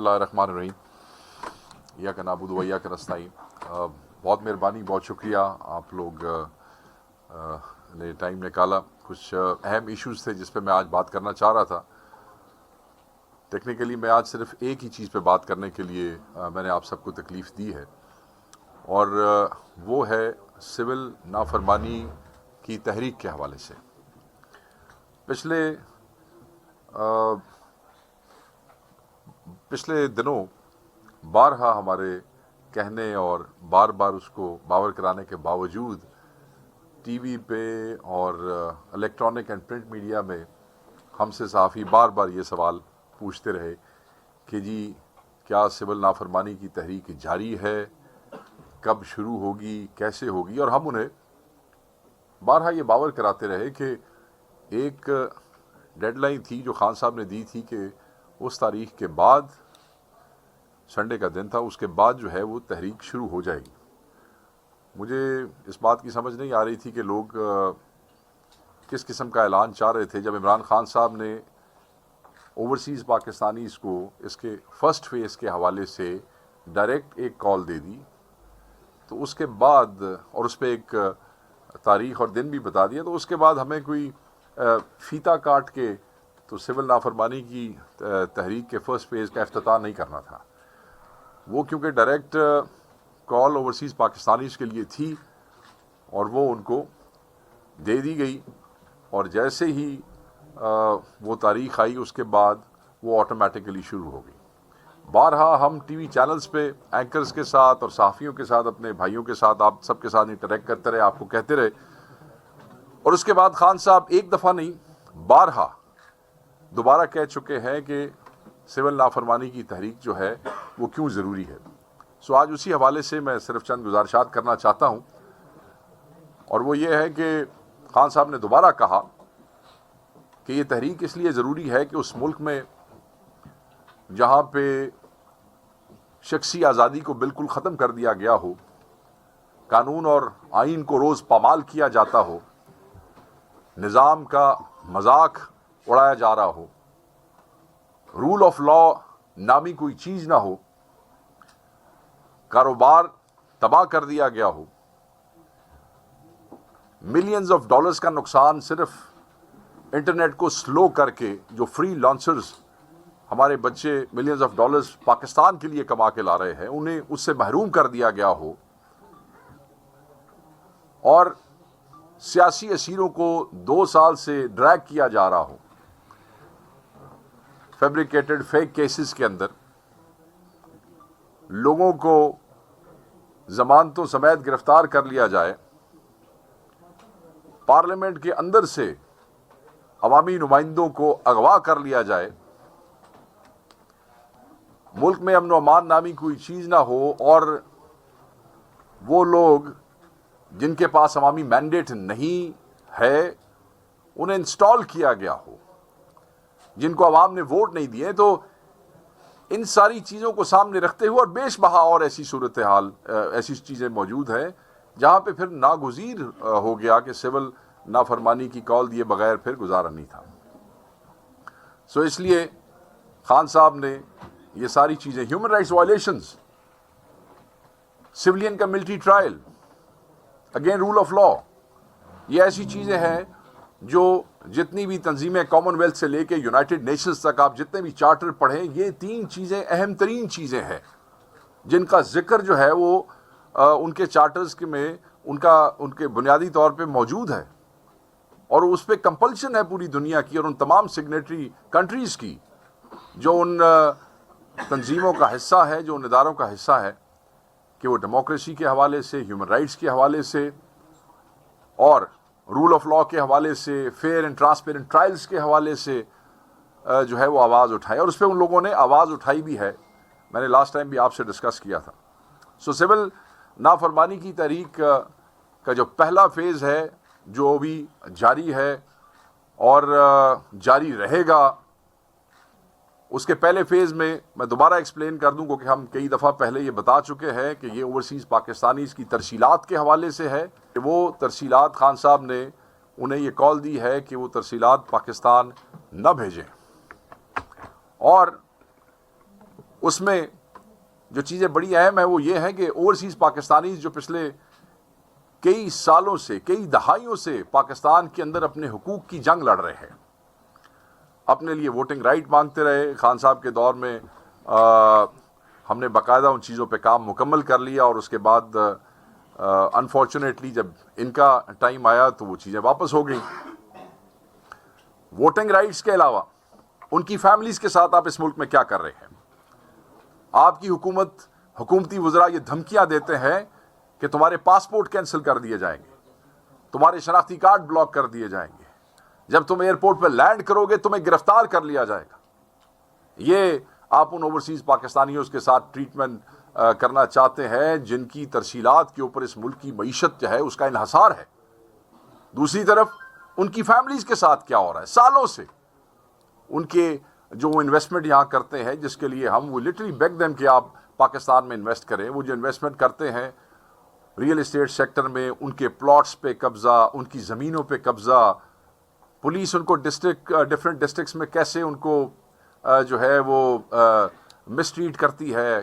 اللہ الرحمن الرحیم یا کا نعبد و یا کا نستعین. بہت مہربانی، بہت شکریہ آپ لوگ نے ٹائم نکالا. کچھ اہم ایشوز تھے جس پہ میں آج بات کرنا چاہ رہا تھا. ٹیکنیکلی میں آج صرف ایک ہی چیز پہ بات کرنے کے لیے میں نے آپ سب کو تکلیف دی ہے، اور وہ ہے سول نافرمانی کی تحریک کے حوالے سے. پچھلے دنوں بارہا ہمارے کہنے اور بار بار اس کو باور کرانے کے باوجود ٹی وی پہ اور الیکٹرانک اینڈ پرنٹ میڈیا میں ہم سے صحافی بار بار یہ سوال پوچھتے رہے کہ جی کیا سول نافرمانی کی تحریک جاری ہے، کب شروع ہوگی، کیسے ہوگی. اور ہم انہیں بارہا یہ باور کراتے رہے کہ ایک ڈیڈ لائن تھی جو خان صاحب نے دی تھی کہ اس تاریخ کے بعد، سنڈے کا دن تھا، اس کے بعد جو ہے وہ تحریک شروع ہو جائے گی. مجھے اس بات کی سمجھ نہیں آ رہی تھی کہ لوگ کس قسم کا اعلان چاہ رہے تھے. جب عمران خان صاحب نے اوورسیز پاکستانیز کو اس کے فرسٹ فیز کے حوالے سے ڈائریکٹ ایک کال دے دی، تو اس کے بعد اور اس پہ ایک تاریخ اور دن بھی بتا دیا، تو اس کے بعد ہمیں کوئی فیتا کاٹ کے تو سول نافرمانی کی تحریک کے فرسٹ فیز کا افتتاح نہیں کرنا تھا. وہ کیونکہ ڈائریکٹ کال اوورسیز پاکستانیز کے لیے تھی اور وہ ان کو دے دی گئی، اور جیسے ہی وہ تاریخ آئی اس کے بعد وہ آٹومیٹیکلی شروع ہو گئی. بارہا ہم ٹی وی چینلز پہ اینکرز کے ساتھ اور صحافیوں کے ساتھ، اپنے بھائیوں کے ساتھ، آپ سب کے ساتھ انٹریکٹ کرتے رہے، آپ کو کہتے رہے. اور اس کے بعد خان صاحب ایک دفعہ نہیں، بارہا دوبارہ کہہ چکے ہیں کہ سول نافرمانی کی تحریک جو ہے وہ کیوں ضروری ہے. سو آج اسی حوالے سے میں صرف چند گزارشات کرنا چاہتا ہوں، اور وہ یہ ہے کہ خان صاحب نے دوبارہ کہا کہ یہ تحریک اس لیے ضروری ہے کہ اس ملک میں جہاں پہ شخصی آزادی کو بالکل ختم کر دیا گیا ہو، قانون اور آئین کو روز پامال کیا جاتا ہو، نظام کا مذاق اڑایا جا رہا ہو، رول آف لا نامی کوئی چیز نہ ہو، کاروبار تباہ کر دیا گیا ہو، ملینز آف ڈالرز کا نقصان صرف انٹرنیٹ کو سلو کر کے، جو فری لانسرز ہمارے بچے ملینز آف ڈالرز پاکستان کے لیے کما کے لا رہے ہیں، انہیں اس سے محروم کر دیا گیا ہو، اور سیاسی اسیروں کو 2 سال سے ڈریگ کیا جا رہا ہو فیبریکیٹڈ فیک کیسز کے اندر، لوگوں کو ضمانتوں سمیت گرفتار کر لیا جائے، پارلیمنٹ کے اندر سے عوامی نمائندوں کو اغوا کر لیا جائے، ملک میں امن و امان نامی کوئی چیز نہ ہو، اور وہ لوگ جن کے پاس عوامی مینڈیٹ نہیں ہے انہیں انسٹال کیا گیا ہو، جن کو عوام نے ووٹ نہیں دیے. تو ان ساری چیزوں کو سامنے رکھتے ہوئے، اور بیش بہا اور ایسی صورتحال، ایسی چیزیں موجود ہیں جہاں پہ پھر ناگزیر ہو گیا کہ سول نافرمانی کی کال دیے بغیر پھر گزارا نہیں تھا. سو اس لیے خان صاحب نے یہ ساری چیزیں، ہیومن رائٹس وائلیشنز، سویلین کا military trial, again rule of law, یہ ایسی چیزیں ہیں جو جتنی بھی تنظیمیں کامن ویلتھ سے لے کے یونائٹڈ نیشنز تک آپ جتنے بھی چارٹر پڑھیں، یہ 3 چیزیں اہم ترین چیزیں ہیں جن کا ذکر جو ہے وہ ان کے چارٹرز میں ان کے بنیادی طور پہ موجود ہے، اور اس پہ کمپلشن ہے پوری دنیا کی اور ان تمام سگنیٹری کنٹریز کی جو ان تنظیموں کا حصہ ہے، جو ان اداروں کا حصہ ہے، کہ وہ ڈیموکریسی کے حوالے سے، ہیومن رائٹس کے حوالے سے، اور رول آف لا کے حوالے سے، فیئر اینڈ ٹرانسپیرنٹ ٹرائلز کے حوالے سے جو ہے وہ آواز اٹھائے. اور اس پہ ان لوگوں نے آواز اٹھائی بھی ہے، میں نے لاسٹ ٹائم بھی آپ سے ڈسکس کیا تھا. سو سول نافرمانی کی تحریک کا جو پہلا فیز ہے جو بھی جاری ہے اور جاری رہے گا، اس کے پہلے فیز میں میں دوبارہ ایکسپلین کر دوں، کیونکہ ہم کئی دفعہ پہلے یہ بتا چکے ہیں کہ یہ اوورسیز پاکستانیز کی ترسیلات کے حوالے سے ہے. کہ وہ ترسیلات خان صاحب نے انہیں یہ کال دی ہے کہ وہ ترسیلات پاکستان نہ بھیجیں، اور اس میں جو چیزیں بڑی اہم ہیں وہ یہ ہیں کہ اوورسیز پاکستانیز جو پچھلے کئی سالوں سے، کئی دہائیوں سے پاکستان کے اندر اپنے حقوق کی جنگ لڑ رہے ہیں، اپنے لیے ووٹنگ رائٹ مانگتے رہے. خان صاحب کے دور میں ہم نے باقاعدہ ان چیزوں پہ کام مکمل کر لیا، اور اس کے بعد انفارچونیٹلی جب ان کا ٹائم آیا تو وہ چیزیں واپس ہو گئیں. ووٹنگ رائٹس کے علاوہ ان کی فیملیز کے ساتھ آپ اس ملک میں کیا کر رہے ہیں؟ آپ کی حکومتی وزراء یہ دھمکیاں دیتے ہیں کہ تمہارے پاسپورٹ کینسل کر دیے جائیں گے، تمہارے شناختی کارڈ بلاک کر دیے جائیں گے، جب تم ایئرپورٹ پہ لینڈ کرو گے تمہیں گرفتار کر لیا جائے گا. یہ آپ ان اوورسیز پاکستانیوں کے ساتھ ٹریٹمنٹ کرنا چاہتے ہیں جن کی ترسیلات کے اوپر اس ملک کی معیشت جو ہے اس کا انحصار ہے. دوسری طرف ان کی فیملیز کے ساتھ کیا ہو رہا ہے؟ سالوں سے ان کے جو انویسٹمنٹ یہاں کرتے ہیں، جس کے لیے ہم وہ لٹرلی بیگ دیم کہ آپ پاکستان میں انویسٹ کریں، وہ جو انویسٹمنٹ کرتے ہیں ریئل اسٹیٹ سیکٹر میں، ان کے پلاٹس پہ قبضہ، ان کی زمینوں پہ قبضہ، پولیس ان کو ڈفرینٹ ڈسٹرکٹس میں کیسے ان کو جو ہے وہ مسٹریٹ کرتی ہے،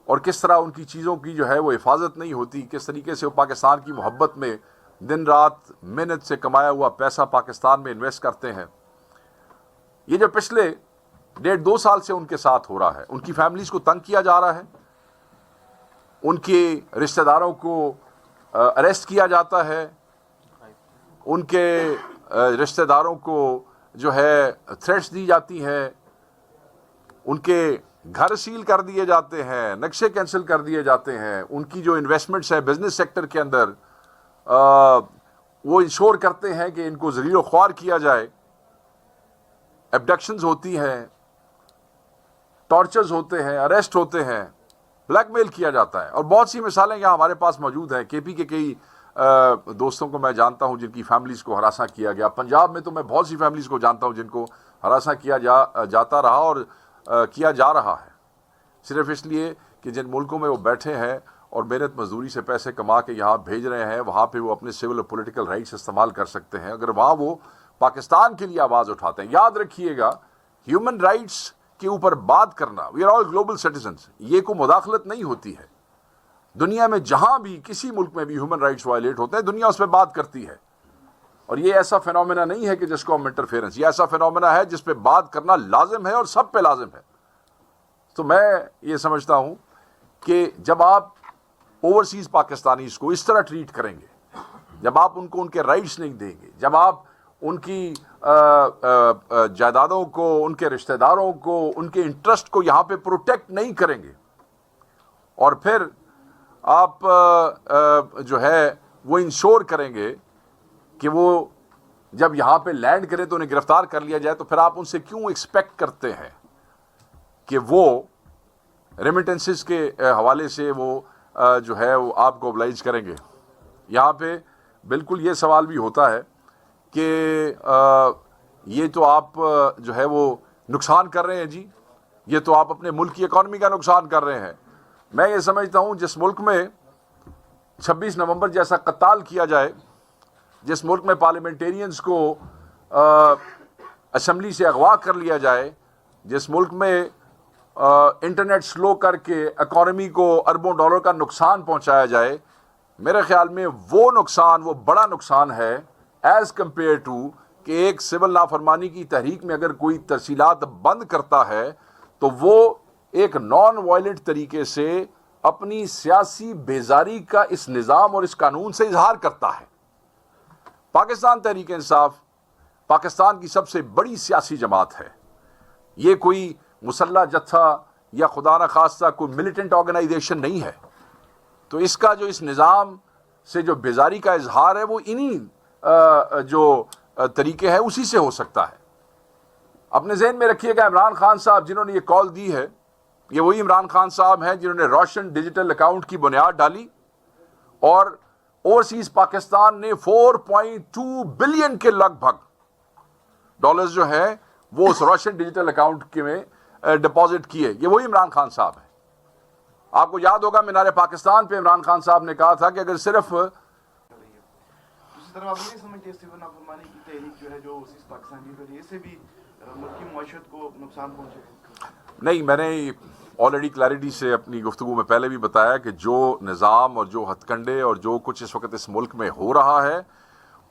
اور کس طرح ان کی چیزوں کی جو ہے وہ حفاظت نہیں ہوتی، کس طریقے سے وہ پاکستان کی محبت میں دن رات محنت سے کمایا ہوا پیسہ پاکستان میں انویسٹ کرتے ہیں. یہ جو پچھلے 1.5-2 سال سے ان کے ساتھ ہو رہا ہے، ان کی فیملیز کو تنگ کیا جا رہا ہے، ان کے رشتہ داروں کو اریسٹ کیا جاتا ہے، ان کے رشتہ داروں کو جو ہے تھریٹس دی جاتی ہیں، ان کے گھر سیل کر دیے جاتے ہیں، نقشے کینسل کر دیے جاتے ہیں، ان کی جو انویسٹمنٹس ہیں بزنس سیکٹر کے اندر وہ انشور کرتے ہیں کہ ان کو ذلیل و خوار کیا جائے. ایبڈکشنز ہوتی ہیں، ٹارچرز ہوتے ہیں، اریسٹ ہوتے ہیں، بلیک میل کیا جاتا ہے. اور بہت سی مثالیں یہاں ہمارے پاس موجود ہیں. کے پی کے کئی دوستوں کو میں جانتا ہوں جن کی فیملیز کو ہراساں کیا گیا. پنجاب میں تو میں بہت سی فیملیز کو جانتا ہوں جن کو ہراساں کیا جاتا رہا اور کیا جا رہا ہے، صرف اس لیے کہ جن ملکوں میں وہ بیٹھے ہیں اور محنت مزدوری سے پیسے کما کے یہاں بھیج رہے ہیں، وہاں پہ وہ اپنے سول اور پولیٹیکل رائٹس استعمال کر سکتے ہیں. اگر وہاں وہ پاکستان کے لیے آواز اٹھاتے ہیں، یاد رکھیے گا ہیومن رائٹس کے اوپر بات کرنا، we are all global citizens, یہ کوئی مداخلت نہیں ہوتی ہے. دنیا میں جہاں بھی کسی ملک میں بھی ہیومن رائٹس وائلیٹ ہوتے ہیں، دنیا اس پہ بات کرتی ہے. اور یہ ایسا فینومینا نہیں ہے کہ جس کو ہم انٹرفیئرنس، یہ ایسا فینومینا ہے جس پہ بات کرنا لازم ہے اور سب پہ لازم ہے. تو میں یہ سمجھتا ہوں کہ جب آپ اوورسیز پاکستانیز کو اس طرح ٹریٹ کریں گے، جب آپ ان کو ان کے رائٹس نہیں دیں گے، جب آپ ان کی جائیدادوں کو، ان کے رشتہ داروں کو، ان کے انٹرسٹ کو یہاں پہ پروٹیکٹ نہیں کریں گے، اور پھر آپ جو ہے وہ انشور کریں گے کہ وہ جب یہاں پہ لینڈ کریں تو انہیں گرفتار کر لیا جائے، تو پھر آپ ان سے کیوں ایکسپیکٹ کرتے ہیں کہ وہ ریمیٹنسز کے حوالے سے وہ جو ہے وہ آپ کو oblige کریں گے. یہاں پہ بالکل یہ سوال بھی ہوتا ہے کہ یہ تو آپ جو ہے وہ نقصان کر رہے ہیں جی، یہ تو آپ اپنے ملک کی اکانومی کا نقصان کر رہے ہیں. میں یہ سمجھتا ہوں جس ملک میں 26 نومبر جیسا قتال کیا جائے، جس ملک میں پارلیمنٹیرینز کو اسمبلی سے اغوا کر لیا جائے، جس ملک میں انٹرنیٹ سلو کر کے اکانومی کو اربوں ڈالر کا نقصان پہنچایا جائے، میرے خیال میں وہ نقصان، وہ بڑا نقصان ہے ایز کمپیئر ٹو کہ ایک سول نافرمانی کی تحریک میں اگر کوئی ترسیلات بند کرتا ہے تو وہ ایک نان وائلنٹ طریقے سے اپنی سیاسی بیزاری کا اس نظام اور اس قانون سے اظہار کرتا ہے. پاکستان تحریک انصاف پاکستان کی سب سے بڑی سیاسی جماعت ہے. یہ کوئی مسلح جتھا یا خدا نخواستہ کوئی ملیٹنٹ آرگنائزیشن نہیں ہے. تو اس کا جو اس نظام سے جو بیزاری کا اظہار ہے وہ انہی جو طریقے ہیں اسی سے ہو سکتا ہے. اپنے ذہن میں رکھیے گا عمران خان صاحب جنہوں نے یہ کال دی ہے، یہ وہی عمران خان صاحب ہیں جنہوں نے روشن ڈیجیٹل اکاؤنٹ کی بنیاد ڈالی، اور اوورسیز پاکستان نے 4.2 بلین کے لگ بھگ ڈالرز جو ہیں وہ اس روشن ڈیجیٹل اکاؤنٹ کے میں ڈپازٹ کیے. یہ وہی عمران خان صاحب ہیں. آپ کو یاد ہوگا مینار پاکستان پہ عمران خان صاحب نے کہا تھا کہ اگر صرف اسی طرح آپ نہیں سمجھتے سول نافرمانی کی تحریک جو ہے جو اوورسیز پاکستانی کر رہی ہے، اس سے بھی ملک کی معیشت کو نقصان پہنچے گا؟ نہیں، میں نے آلریڈی کلیئرٹی سے اپنی گفتگو میں پہلے بھی بتایا کہ جو نظام اور جو ہتھ کنڈے اور جو کچھ اس وقت اس ملک میں ہو رہا ہے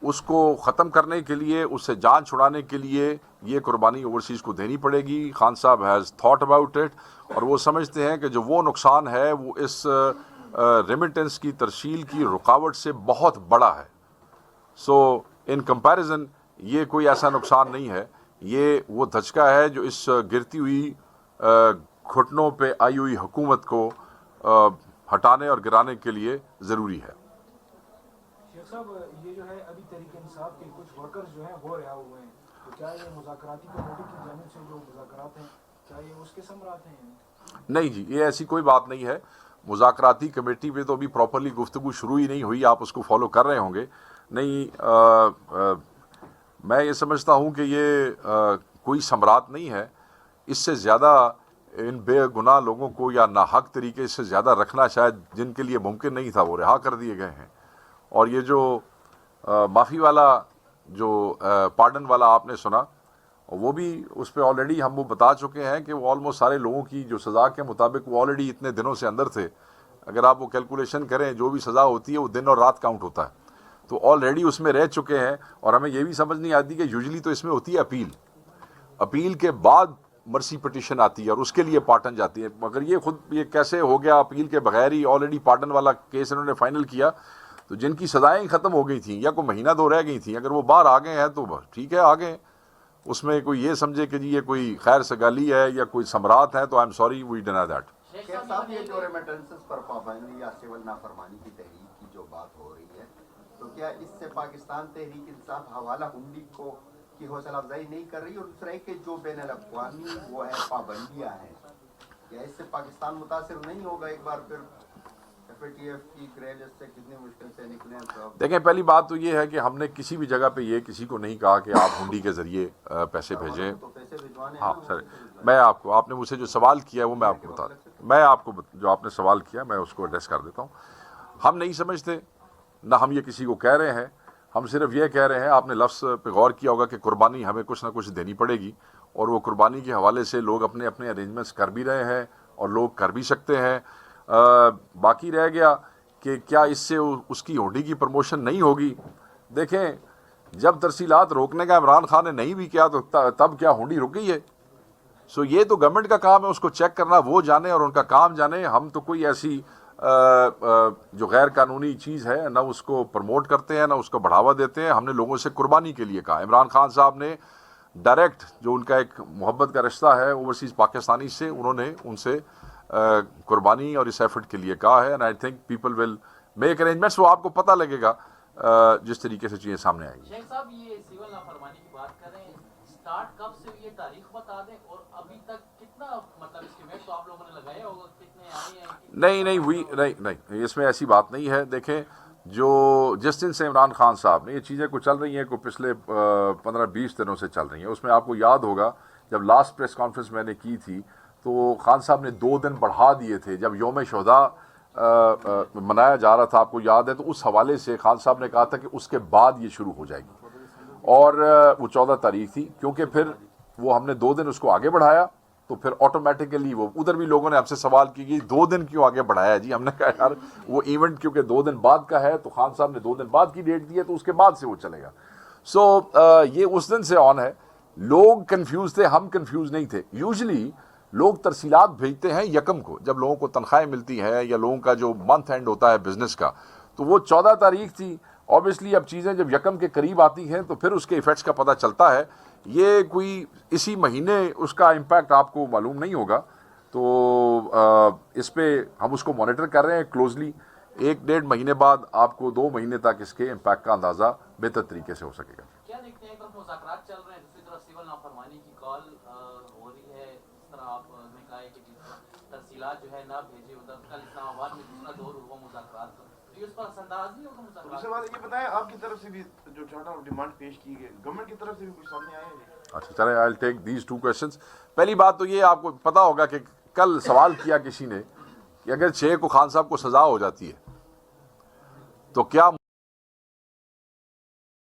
اس کو ختم کرنے کے لیے، اس سے جان چھڑانے کے لیے یہ قربانی اوورسیز کو دینی پڑے گی. خان صاحب ہیز تھاٹ اباؤٹ اٹ، اور وہ سمجھتے ہیں کہ جو وہ نقصان ہے وہ اس ریمیٹنس کی ترسیل کی رکاوٹ سے بہت بڑا ہے. سو ان کمپیریزن یہ کوئی ایسا نقصان نہیں ہے، یہ وہ دھچکا ہے جو اس گرتی ہوئی گھٹنوں پہ آئی ہوئی حکومت کو ہٹانے اور گرانے کے لیے ضروری ہے. شیخ صاحب، یہ جو ہے ابھی تحریک انصاف کے کچھ ورکرز جو ہیں وہ رہا ہوئے ہیں، تو کیا یہ مذاکراتی کمیٹی کی جانب سے جو مذاکرات ہیں کیا یہ اس کے ثمرات ہیں؟ نہیں جی، یہ ایسی کوئی بات نہیں ہے. مذاکراتی کمیٹی پہ تو ابھی پراپرلی گفتگو شروع ہی نہیں ہوئی، آپ اس کو فالو کر رہے ہوں گے. نہیں، میں یہ سمجھتا ہوں کہ یہ کوئی ثمرات نہیں ہے. اس سے زیادہ ان بے گناہ لوگوں کو یا ناحق طریقے سے زیادہ رکھنا شاید جن کے لیے ممکن نہیں تھا وہ رہا کر دیے گئے ہیں. اور یہ جو معافی والا جو پارڈن والا آپ نے سنا، وہ بھی اس پہ آلریڈی ہم وہ بتا چکے ہیں کہ وہ آلموسٹ سارے لوگوں کی جو سزا کے مطابق وہ آلریڈی اتنے دنوں سے اندر تھے. اگر آپ وہ کیلکولیشن کریں جو بھی سزا ہوتی ہے وہ دن اور رات کاؤنٹ ہوتا ہے، تو آلریڈی اس میں رہ چکے ہیں. اور ہمیں یہ بھی سمجھ نہیں آتی کہ یوزلی تو اس میں ہوتی ہے اپیل کے بعد مرسی پٹیشن آتی ہے اور اس کے لیے پارٹن جاتی ہے. مگر یہ خود یہ کیسے ہو گیا اپیل کے بغیر ہی آلریڈی پارٹن والا کیس انہوں نے فائنل کیا. تو جن کی سزائیں ختم ہو گئی تھیں یا کوئی مہینہ دو رہ گئی تھیں، اگر وہ باہر آ گئے ہیں تو بس ٹھیک ہے، آ گئے. اس میں کوئی یہ سمجھے کہ جی یہ کوئی خیر سگالی ہے یا کوئی ثمرات ہیں تو I'm sorry we deny that. Sheikh صاحب، یہ جو ریمیٹنسز پر پابندی یا سول نافرمانی کی تحریک کی جو بات ہو رہی ہے، تو کیا اس سے پاکستان تحریک انصاف حوالہ ہنڈی کو کی حوصلہ افزائی نہیں کر رہی؟ اور دوسرا ہے کہ جو بین الاقوامی وہ ہے پابندیاں ہیں، کیا اس سے پاکستان متاثر نہیں ہوگا ایک بار پھر؟ FATF کی گرے لسٹ سے کتنی مشکل سے نکلے ہیں. دیکھیں، پہلی بات تو یہ ہے کہ ہم نے کسی بھی جگہ پہ یہ کسی کو نہیں کہا کہ آپ ہنڈی کے ذریعے پیسے بھیجیں. ہاں سر، میں آپ نے مجھ سے جو سوال کیا ہے وہ میں آپ کو بتا دوں. میں آپ کو جو آپ نے سوال کیا میں اس کو ایڈریس کر دیتا ہوں. ہم نہیں سمجھتے، نہ ہم یہ کسی کو کہہ رہے ہیں. ہم صرف یہ کہہ رہے ہیں، آپ نے لفظ پہ غور کیا ہوگا کہ قربانی ہمیں کچھ نہ کچھ دینی پڑے گی، اور وہ قربانی کے حوالے سے لوگ اپنے اپنے ارینجمنٹس کر بھی رہے ہیں اور لوگ کر بھی سکتے ہیں. باقی رہ گیا کہ کیا اس سے اس کی ہنڈی کی پروموشن نہیں ہوگی. دیکھیں، جب ترسیلات روکنے کا عمران خان نے نہیں بھی کیا تو تب کیا ہنڈی رک گئی ہے؟ سو یہ تو گورنمنٹ کا کام ہے اس کو چیک کرنا، وہ جانے اور ان کا کام جانے. ہم تو کوئی ایسی جو غیر قانونی چیز ہے نہ اس کو پروموٹ کرتے ہیں نہ اس کو بڑھاوا دیتے ہیں. ہم نے لوگوں سے قربانی کے لیے کہا. عمران خان صاحب نے ڈائریکٹ جو ان کا ایک محبت کا رشتہ ہے اوورسیز پاکستانی سے، انہوں نے ان سے قربانی اور اس ایفرٹ کے لیے کہا ہے. And I think people will make arrangements. وہ آپ کو پتہ لگے گا جس طریقے سے چیزیں سامنے آئیں گی. شیخ صاحب، یہ سول نافرمانی کی بات کریں، سٹارٹ کب سے یہ تاریخ بتا دیں اور ابھی تک کتنا مطلب اسٹیمیٹ تو آپ لوگوں نے لگایا ہوگا، کتنے آئے ہیں؟ نہیں، اس میں ایسی بات نہیں ہے. دیکھیں، جو جس دن سے عمران خان صاحب نے یہ چیزیں کو چل رہی ہیں کو پچھلے 15-20 دنوں سے چل رہی ہیں. اس میں آپ کو یاد ہوگا جب لاسٹ پریس کانفرنس میں نے کی تھی تو خان صاحب نے 2 دن بڑھا دیے تھے. جب یوم شہداء منایا جا رہا تھا، آپ کو یاد ہے، تو اس حوالے سے خان صاحب نے کہا تھا کہ اس کے بعد یہ شروع ہو جائے گی، اور وہ 14 تاریخ تھی. کیونکہ پھر وہ ہم نے 2 دن اس کو آگے بڑھایا تو پھر آٹومیٹیکلی وہ ادھر بھی لوگوں نے ہم سے سوال کی کہ 2 دن کیوں آگے بڑھایا جی. ہم نے کہا یار وہ ایونٹ کیونکہ 2 دن بعد کا ہے تو خان صاحب نے 2 دن بعد کی ڈیٹ دی ہے تو اس کے بعد سے وہ چلے گا. سو یہ اس دن سے آن ہے. لوگ کنفیوز تھے، ہم کنفیوز نہیں تھے. یوزلی لوگ ترسیلات بھیجتے ہیں یکم کو، جب لوگوں کو تنخواہیں ملتی ہیں یا لوگوں کا جو منتھ اینڈ ہوتا ہے بزنس کا، تو وہ 14 تاریخ تھی. اوبیسلی اب چیزیں جب یکم کے قریب آتی ہیں تو پھر اس کے ایفیکٹس کا پتہ چلتا ہے. یہ کوئی اسی مہینے اس کا امپیکٹ آپ کو معلوم نہیں ہوگا. تو اس پہ ہم اس کو مانیٹر کر رہے ہیں کلوزلی. 1-1.5 مہینے بعد آپ کو 2 مہینے تک اس کے امپیکٹ کا اندازہ بہتر طریقے سے ہو سکے گا. کیا دیکھتے ہیں، ایک طرف مذاکرات چل رہے ہیں، دوسری طرف سول نافرمانی کی کال ہو رہی ہے. اس طرح آپ نے کہا ہے کہ ترسیلات جو ہے نہ بھیجے ادھر. کل اسلام آباد میں دوسرا دور ہوا مذاکرات کا، تو اس پر اثر انداز نہیں ہوگا مذاکرات؟ دوسری بات یہ بتائیں، آپ کی طرف سے بھی جو چارٹر ڈیمانڈ پیش کی گئی، گورنمنٹ کی طرف سے بھی کچھ سامنے آئے ہیں؟ اچھا چلیں، آئی ول ٹیک دیز 2 questions. پہلی بات تو یہ آپ کو پتا ہوگا کہ کل سوال کیا کسی نے کہ اگر 6 کو خان صاحب کو سزا ہو جاتی ہے تو کیا